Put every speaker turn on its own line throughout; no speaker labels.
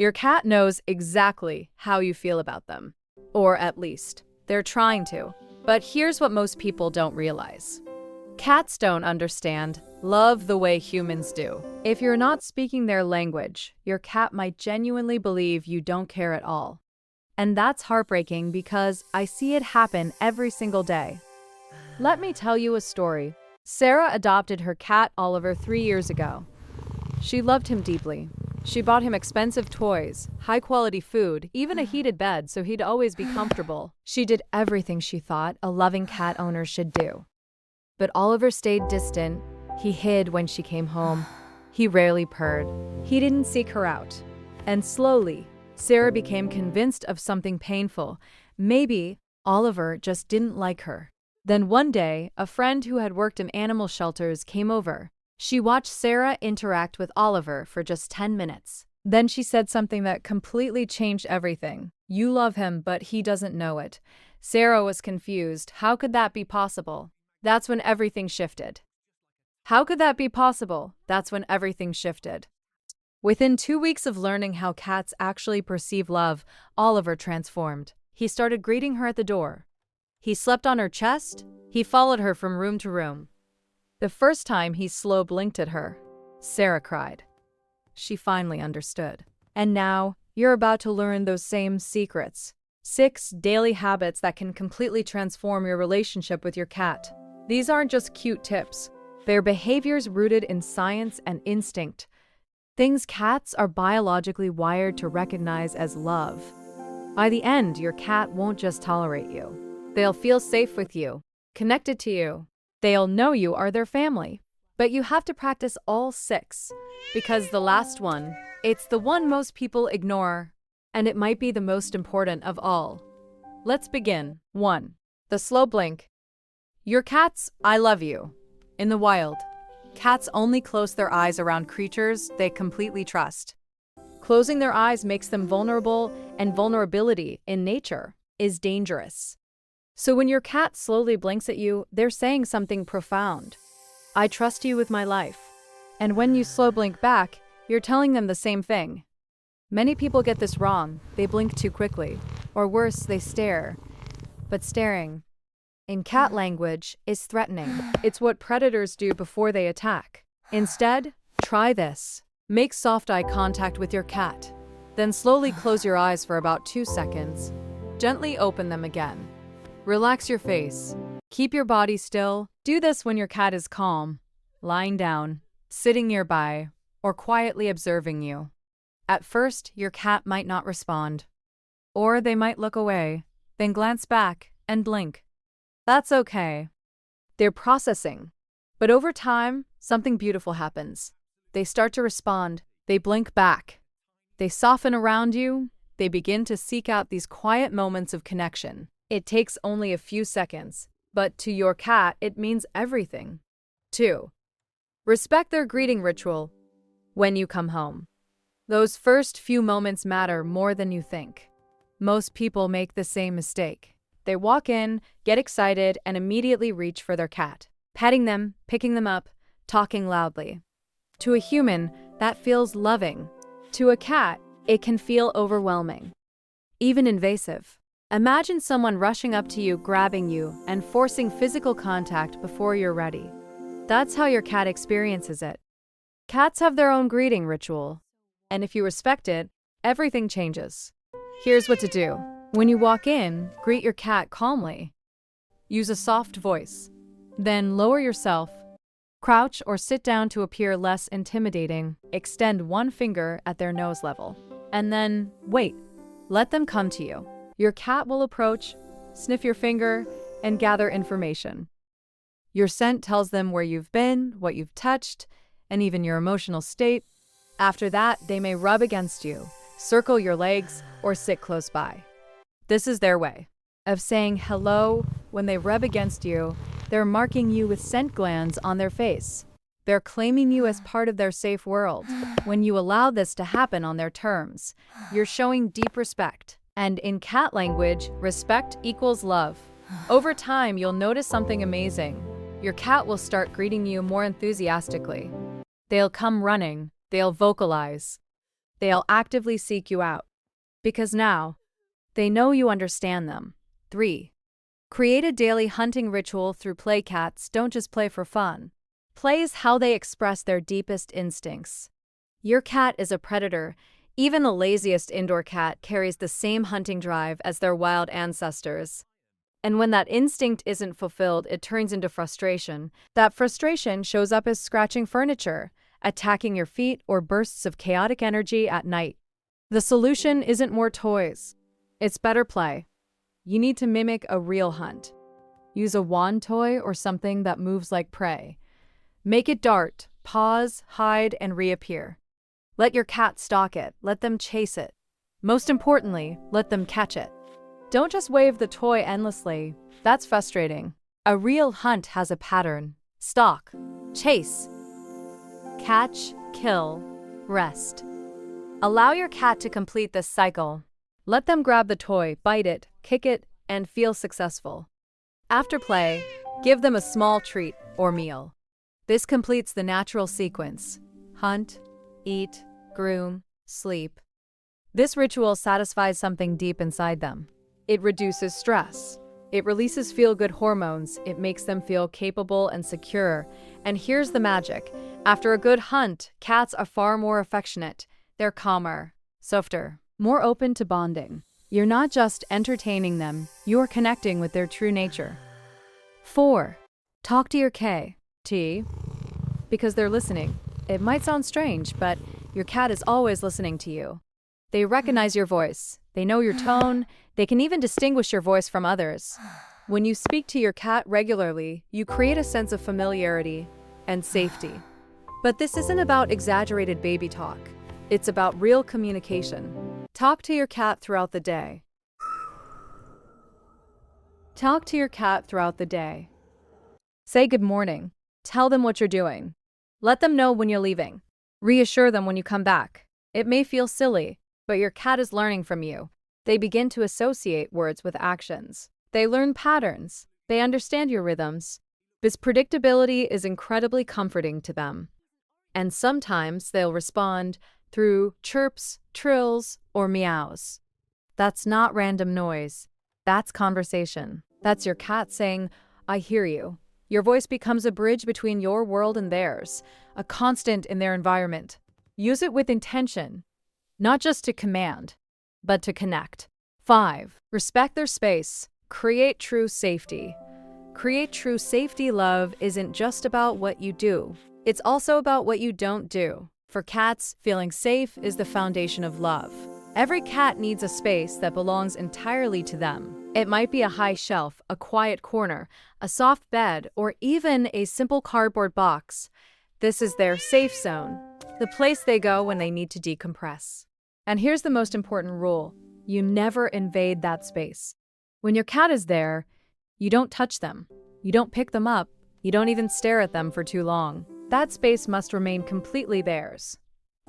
Your cat knows exactly how you feel about them. Or at least, they're trying to. But here's what most people don't realize. Cats don't understand love the way humans do. If you're not speaking their language, your cat might genuinely believe you don't care at all. And that's heartbreaking because I see it happen every single day. Let me tell you a story. Sarah adopted her cat Oliver 3 years ago. She loved him deeply. She bought him expensive toys, high-quality food, even a heated bed so he'd always be comfortable. She did everything she thought a loving cat owner should do. But Oliver stayed distant. He hid when she came home. He rarely purred. He didn't seek her out. And slowly, Sarah became convinced of something painful. Maybe Oliver just didn't like her. Then one day, a friend who had worked in animal shelters came over. She watched Sarah interact with Oliver for just 10 minutes. Then she said something that completely changed everything. "You love him, but he doesn't know it." Sarah was confused. How could that be possible? That's when everything shifted. How could that be possible? That's when everything shifted. Within 2 weeks of learning how cats actually perceive love, Oliver transformed. He started greeting her at the door. He slept on her chest. He followed her from room to room. The first time he slow blinked at her, Sarah cried. She finally understood. And now, you're about to learn those same secrets. 6 daily habits that can completely transform your relationship with your cat. These aren't just cute tips. They're behaviors rooted in science and instinct. Things cats are biologically wired to recognize as love. By the end, your cat won't just tolerate you. They'll feel safe with you, connected to you. They'll know you are their family. But you have to practice all 6, because the last one, it's the one most people ignore, and it might be the most important of all. Let's begin. 1. The slow blink. Your cat's "I love you." In the wild, cats only close their eyes around creatures they completely trust. Closing their eyes makes them vulnerable, and vulnerability in nature is dangerous. So when your cat slowly blinks at you, they're saying something profound. "I trust you with my life." And when you slow blink back, you're telling them the same thing. Many people get this wrong. They blink too quickly. Or worse, they stare. But staring, in cat language, is threatening. It's what predators do before they attack. Instead, try this. Make soft eye contact with your cat. Then slowly close your eyes for about 2 seconds. Gently open them again. Relax your face. Keep your body still. Do this when your cat is calm, lying down, sitting nearby, or quietly observing you. At first, your cat might not respond. Or they might look away, then glance back and blink. That's okay. They're processing. But over time, something beautiful happens. They start to respond. They blink back. They soften around you. They begin to seek out these quiet moments of connection. It takes only a few seconds, but to your cat, it means everything. 2. Respect their greeting ritual when you come home. Those first few moments matter more than you think. Most people make the same mistake. They walk in, get excited, and immediately reach for their cat, petting them, picking them up, talking loudly. To a human, that feels loving. To a cat, it can feel overwhelming, even invasive. Imagine someone rushing up to you, grabbing you, and forcing physical contact before you're ready. That's how your cat experiences it. Cats have their own greeting ritual, and if you respect it, everything changes. Here's what to do. When you walk in, greet your cat calmly. Use a soft voice. Then lower yourself. Crouch or sit down to appear less intimidating. Extend one finger at their nose level. And then wait. Let them come to you. Your cat will approach, sniff your finger, and gather information. Your scent tells them where you've been, what you've touched, and even your emotional state. After that, they may rub against you, circle your legs, or sit close by. This is their way of saying hello. When they rub against you, they're marking you with scent glands on their face. They're claiming you as part of their safe world. When you allow this to happen on their terms, you're showing deep respect. And in cat language, respect equals love. Over time, you'll notice something amazing. Your cat will start greeting you more enthusiastically. They'll come running. They'll vocalize. They'll actively seek you out. Because now, they know you understand them. 3. Create a daily hunting ritual through play. Cats don't just play for fun. Play is how they express their deepest instincts. Your cat is a predator. Even the laziest indoor cat carries the same hunting drive as their wild ancestors. And when that instinct isn't fulfilled, it turns into frustration. That frustration shows up as scratching furniture, attacking your feet, or bursts of chaotic energy at night. The solution isn't more toys. It's better play. You need to mimic a real hunt. Use a wand toy or something that moves like prey. Make it dart, pause, hide, and reappear. Let your cat stalk it. Let them chase it. Most importantly, let them catch it. Don't just wave the toy endlessly. That's frustrating. A real hunt has a pattern. Stalk, chase, catch, kill, rest. Allow your cat to complete this cycle. Let them grab the toy, bite it, kick it, and feel successful. After play, give them a small treat or meal. This completes the natural sequence: hunt, eat, groom, sleep. This ritual satisfies something deep inside them. It reduces stress. It releases feel-good hormones. It makes them feel capable and secure. And here's the magic. After a good hunt, cats are far more affectionate. They're calmer, softer, more open to bonding. You're not just entertaining them, you're connecting with their true nature. 4. Talk to your cat, because they're listening. It might sound strange, but your cat is always listening to you. They recognize your voice. They know your tone. They can even distinguish your voice from others. When you speak to your cat regularly, you create a sense of familiarity and safety. But this isn't about exaggerated baby talk. It's about real communication. Talk to your cat throughout the day. Talk to your cat throughout the day. Say good morning. Tell them what you're doing. Let them know when you're leaving. Reassure them when you come back. It may feel silly, but your cat is learning from you. They begin to associate words with actions. They learn patterns. They understand your rhythms. This predictability is incredibly comforting to them. And sometimes they'll respond through chirps, trills, or meows. That's not random noise. That's conversation. That's your cat saying, "I hear you." Your voice becomes a bridge between your world and theirs, a constant in their environment. Use it with intention, not just to command, but to connect. 5. Respect their space. Create true safety. Create true safety. Love isn't just about what you do. It's also about what you don't do. For cats, feeling safe is the foundation of love. Every cat needs a space that belongs entirely to them. It might be a high shelf, a quiet corner, a soft bed, or even a simple cardboard box. This is their safe zone, the place they go when they need to decompress. And here's the most important rule: you never invade that space. When your cat is there, you don't touch them, you don't pick them up, you don't even stare at them for too long. That space must remain completely theirs.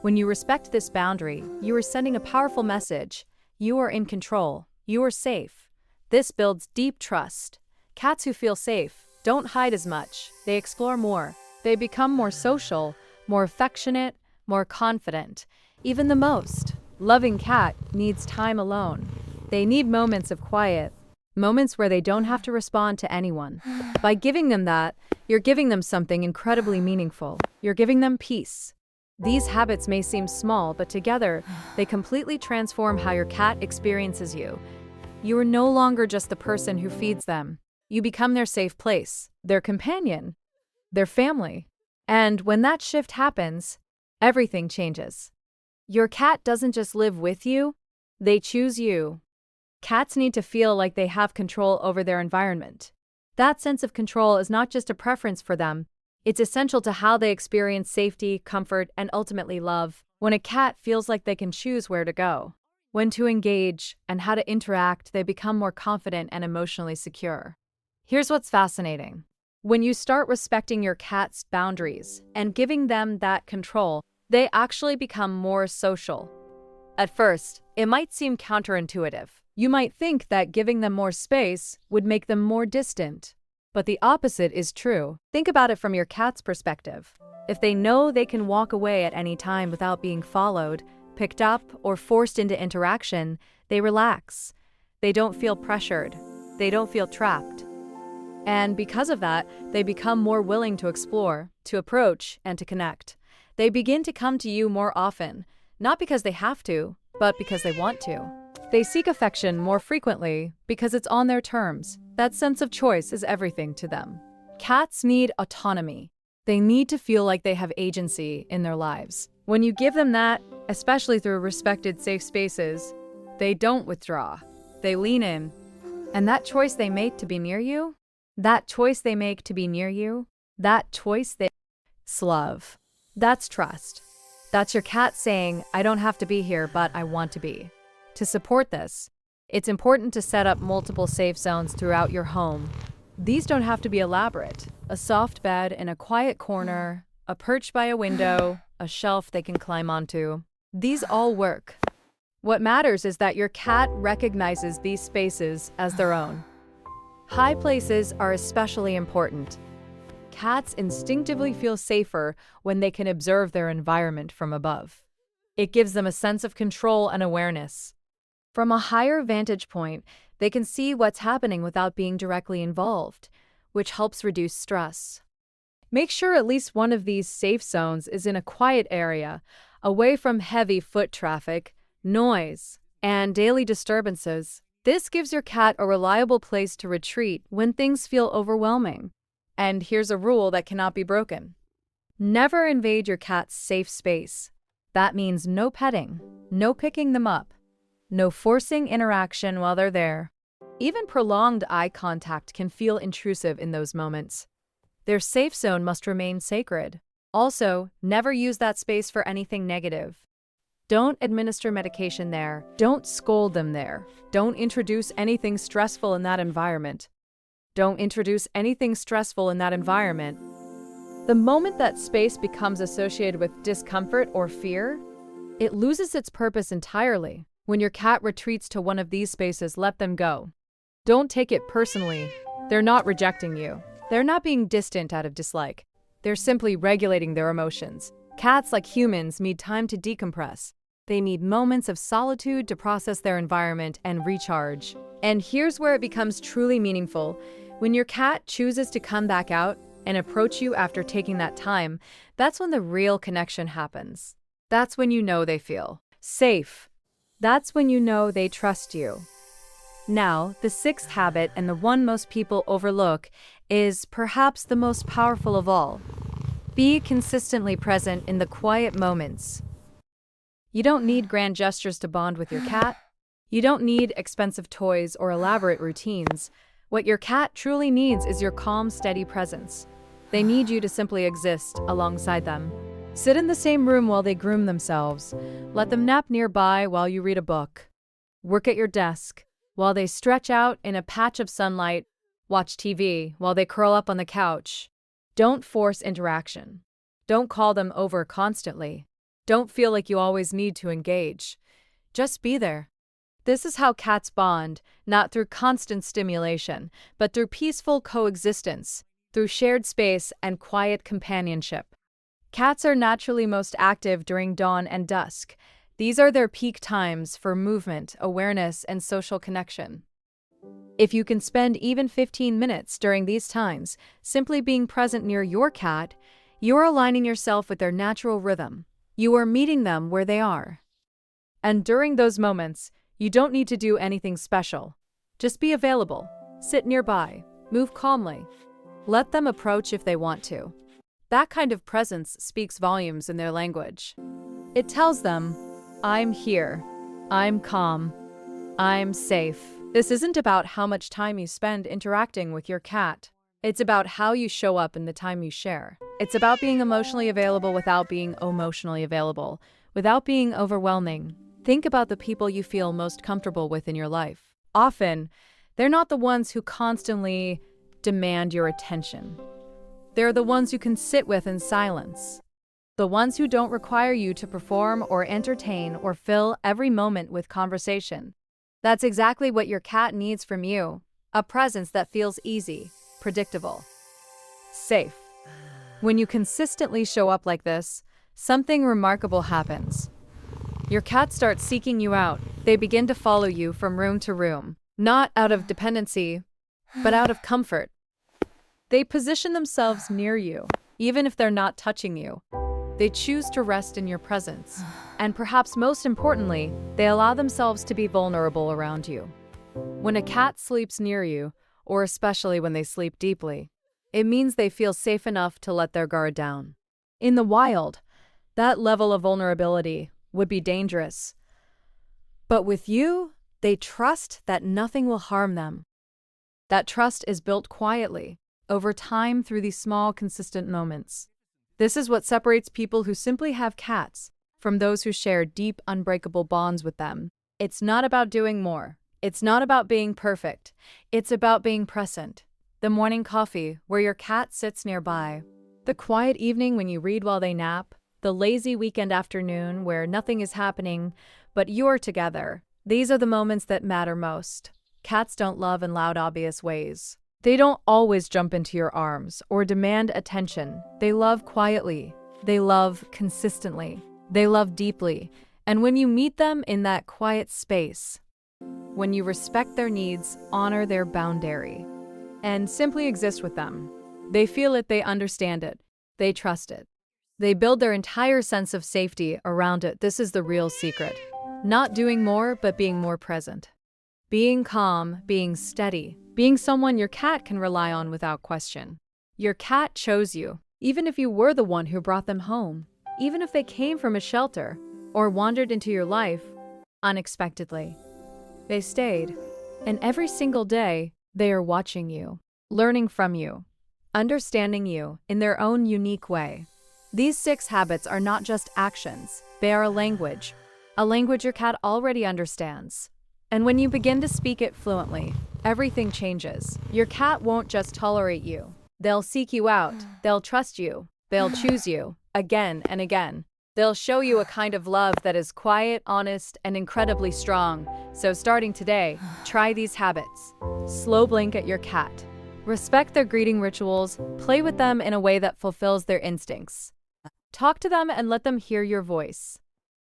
When you respect this boundary, you are sending a powerful message. You are in control. You are safe. This builds deep trust. Cats who feel safe don't hide as much. They explore more. They become more social, more affectionate, more confident. Even the most loving cat needs time alone. They need moments of quiet, moments where they don't have to respond to anyone. By giving them that, you're giving them something incredibly meaningful. You're giving them peace. These habits may seem small, but together, they completely transform how your cat experiences you. You are no longer just the person who feeds them. You become their safe place, their companion, their family. And when that shift happens, everything changes. Your cat doesn't just live with you, they choose you. Cats need to feel like they have control over their environment. That sense of control is not just a preference for them, it's essential to how they experience safety, comfort, and ultimately love. When a cat feels like they can choose where to go, when to engage, and how to interact, they become more confident and emotionally secure. Here's what's fascinating. When you start respecting your cat's boundaries and giving them that control, they actually become more social. At first, it might seem counterintuitive. You might think that giving them more space would make them more distant. But the opposite is true. Think about it from your cat's perspective. If they know they can walk away at any time without being followed, picked up, or forced into interaction, they relax. They don't feel pressured. They don't feel trapped. And because of that, they become more willing to explore, to approach, and to connect. They begin to come to you more often, not because they have to, but because they want to. They seek affection more frequently because it's on their terms. That sense of choice is everything to them. Cats need autonomy. They need to feel like they have agency in their lives. When you give them that, especially through respected safe spaces, they don't withdraw. They lean in. And that choice they make to be near you, that choice they love. That's trust. That's your cat saying, I don't have to be here, but I want to be. To support this, it's important to set up multiple safe zones throughout your home. These don't have to be elaborate. A soft bed in a quiet corner, a perch by a window, a shelf they can climb onto. These all work. What matters is that your cat recognizes these spaces as their own. High places are especially important. Cats instinctively feel safer when they can observe their environment from above. It gives them a sense of control and awareness. From a higher vantage point, they can see what's happening without being directly involved, which helps reduce stress. Make sure at least one of these safe zones is in a quiet area, away from heavy foot traffic, noise, and daily disturbances. This gives your cat a reliable place to retreat when things feel overwhelming. And here's a rule that cannot be broken. Never invade your cat's safe space. That means no petting, no picking them up, no forcing interaction while they're there. Even prolonged eye contact can feel intrusive in those moments. Their safe zone must remain sacred. Also, never use that space for anything negative. Don't administer medication there. Don't scold them there. Don't introduce anything stressful in that environment. The moment that space becomes associated with discomfort or fear, it loses its purpose entirely. When your cat retreats to one of these spaces, let them go. Don't take it personally. They're not rejecting you. They're not being distant out of dislike. They're simply regulating their emotions. Cats, like humans, need time to decompress. They need moments of solitude to process their environment and recharge. And here's where it becomes truly meaningful. When your cat chooses to come back out and approach you after taking that time, that's when the real connection happens. That's when you know they feel safe. That's when you know they trust you. Now, the sixth habit, and the one most people overlook, is perhaps the most powerful of all. Be consistently present in the quiet moments. You don't need grand gestures to bond with your cat. You don't need expensive toys or elaborate routines. What your cat truly needs is your calm, steady presence. They need you to simply exist alongside them. Sit in the same room while they groom themselves. Let them nap nearby while you read a book. Work at your desk while they stretch out in a patch of sunlight. Watch TV while they curl up on the couch. Don't force interaction. Don't call them over constantly. Don't feel like you always need to engage. Just be there. This is how cats bond, not through constant stimulation, but through peaceful coexistence, through shared space and quiet companionship. Cats are naturally most active during dawn and dusk. These are their peak times for movement, awareness, and social connection. If you can spend even 15 minutes during these times simply being present near your cat, you're aligning yourself with their natural rhythm. You are meeting them where they are. And during those moments, you don't need to do anything special. Just be available, sit nearby, move calmly. Let them approach if they want to. That kind of presence speaks volumes in their language. It tells them, I'm here, I'm calm, I'm safe. This isn't about how much time you spend interacting with your cat. It's about how you show up in the time you share. It's about being emotionally available without being emotionally available, without being overwhelming. Think about the people you feel most comfortable with in your life. Often, they're not the ones who constantly demand your attention. They're the ones you can sit with in silence. The ones who don't require you to perform or entertain or fill every moment with conversation. That's exactly what your cat needs from you. A presence that feels easy, predictable, safe. When you consistently show up like this, something remarkable happens. Your cat starts seeking you out. They begin to follow you from room to room, not out of dependency, but out of comfort. They position themselves near you, even if they're not touching you. They choose to rest in your presence. And perhaps most importantly, they allow themselves to be vulnerable around you. When a cat sleeps near you, or especially when they sleep deeply, it means they feel safe enough to let their guard down. In the wild, that level of vulnerability would be dangerous. But with you, they trust that nothing will harm them. That trust is built quietly, over time through these small, consistent moments. This is what separates people who simply have cats from those who share deep, unbreakable bonds with them. It's not about doing more. It's not about being perfect. It's about being present. The morning coffee where your cat sits nearby. The quiet evening when you read while they nap. The lazy weekend afternoon where nothing is happening, but you're together. These are the moments that matter most. Cats don't love in loud, obvious ways. They don't always jump into your arms or demand attention. They love quietly. They love consistently. They love deeply. And when you meet them in that quiet space, when you respect their needs, honor their boundary, and simply exist with them, they feel it, they understand it, they trust it. They build their entire sense of safety around it. This is the real secret. Not doing more, but being more present. Being calm, being steady, being someone your cat can rely on without question. Your cat chose you, even if you were the one who brought them home, even if they came from a shelter or wandered into your life unexpectedly. They stayed, and every single day, they are watching you, learning from you, understanding you in their own unique way. These 6 habits are not just actions, they are a language your cat already understands. And when you begin to speak it fluently, everything changes. Your cat won't just tolerate you. They'll seek you out, they'll trust you, they'll choose you, again and again. They'll show you a kind of love that is quiet, honest, and incredibly strong. So starting today, try these habits. Slow blink at your cat. Respect their greeting rituals, play with them in a way that fulfills their instincts. Talk to them and let them hear your voice.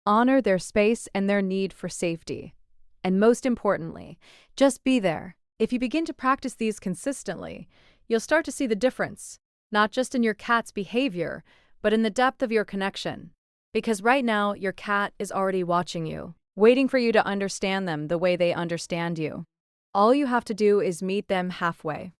Honor their space and their need for safety. And most importantly, just be there. If you begin to practice these consistently, you'll start to see the difference, not just in your cat's behavior, but in the depth of your connection. Because right now, your cat is already watching you, waiting for you to understand them the way they understand you. All you have to do is meet them halfway.